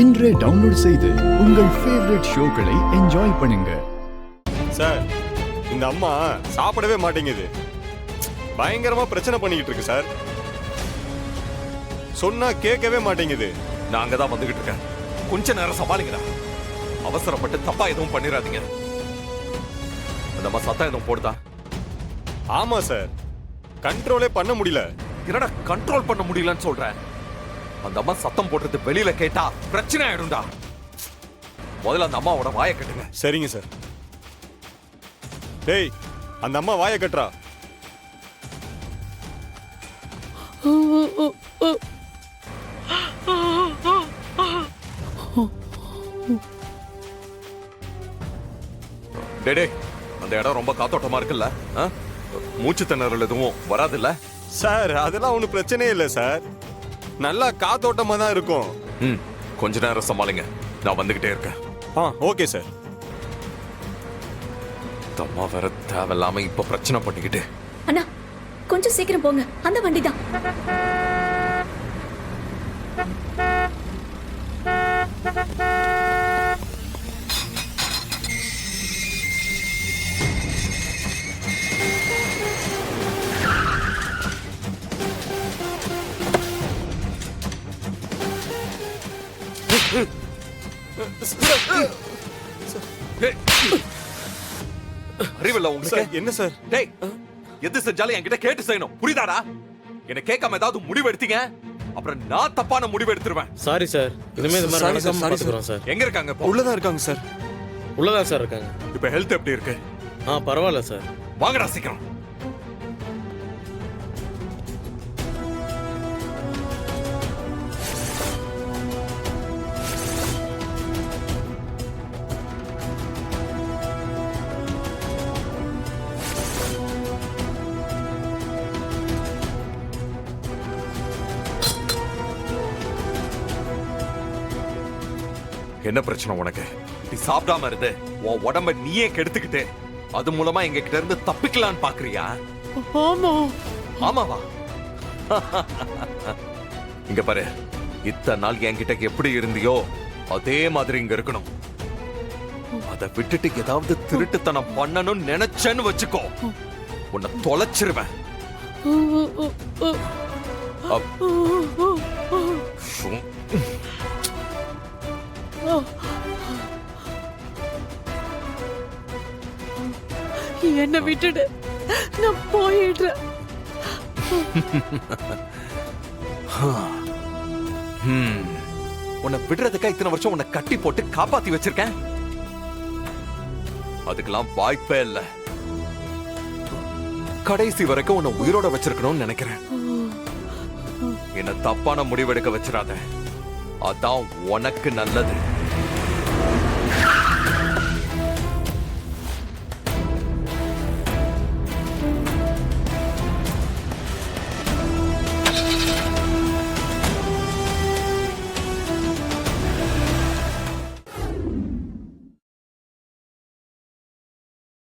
இன்றே டவுன்லோட் செய்து உங்கள் ஃபேவரட் ஷோக்களை என்ஜாய் பண்ணுங்க. சார், இந்த அம்மா சாப்பிடவே மாட்டேங்குது. பயங்கரமா பிரச்சனை பண்ணிக்கிட்டு இருக்கு சார். சொன்னா கேட்கவே மாட்டேங்குது. நான் அங்கதான் வந்துகிட்டு இருக்கேன். கொஞ்ச நேரம் சமாளிங்கடா. அவசரப்பட்டு தப்பா எதுவும் பண்ணிடாதீங்க. அந்த அம்மா சத்தம் எதுவும் போடுதா? ஆமா சார், கண்ட்ரோலே பண்ண முடியல. என்னடா கண்ட்ரோல் பண்ண முடியலன்னு சொல்றேன்? அந்த அம்மா சத்தம் போடுறது வெளியில கேட்டா பிரச்சனை ஆயிடும்டா. முதல்ல அந்த அம்மாவோட வாயை கட்டுங்க. சரிங்க சார். டேய், அந்த அம்மா வாயை கட்டுறா. டேடே, அந்த இடம் ரொம்ப காத்தோட்டமா இருக்குல்ல? மூச்சு திணறல் எதுவும் வராதுல்ல? சார், அதெல்லாம் ஒன்றும் பிரச்சனையே இல்லை சார். நல்லா காத்தோட்டமா தான் இருக்கும். கொஞ்ச நேரம் சமாளிங்க, நான் வந்துகிட்டே இருக்கேன். Okay sir. அம்மா வேற தேவையில்லாம இப்ப பிரச்சனை பண்ணிக்கிட்டு. அண்ணா, கொஞ்சம் சீக்கிரம் போங்க, அந்த வண்டி தான். அறிவில்ல உங்களுக்கு? என்ன சார்? டேய், எது செஞ்சாலும் என்கிட்ட கேட்டு செய்யணும், புரியுதாடா? என்ன கேட்காம ஏதாவது முடிவு எடுத்தீங்க, அப்புறம் நான் தப்பான முடிவு எடுத்துருவேன். சாரி சார், இனிமே இந்த மாதிரி நடக்காம பாத்துக்கிறோம் சார். எங்க இருக்காங்க இப்போ? உள்ளதான் இருக்காங்க சார். உள்ளதான் சார் இருக்காங்க. இப்ப ஹெல்த் எப்படி இருக்கு? பரவாயில்ல சார். வாங்கடா சீக்கிரம். என்ன பிரச்சனை உனக்கு? நீ சாப்பிடாம இருந்து உன் உடம்ப நீயே கெடுத்துக்கிட்டு அது மூலமா எங்க கிட்ட இருந்து தப்பிக்கலான்னு பாக்குறியா? ஆமாவா? இங்க பாரு, இத்தனை நாள் என்கிட்ட எப்படி இருந்தியோ அதே மாதிரி இங்க இருக்கணும். அதை விட்டுட்டு ஏதாவது திருட்டுத்தனம் பண்ணணும்னு நினைச்சேன்னு வச்சுக்கோ, உன்னை தொலைச்சிருவேன். என்ன விட்டுடு, நான் போயிடுறேன். உன்னை விடுறதுக்கா இத்தனை வருஷம் உன்னை கட்டி போட்டு காப்பாத்தி வச்சிருக்கேன்? அதுக்கெல்லாம் வாய்ப்பே இல்ல. கடைசி வரைக்கும் உன்னை உயிரோட வச்சிருக்கணும்னு நினைக்கிறேன். என்ன தப்பான முடிவெடுக்க வச்சிடாத, அதான் உனக்கு நல்லது.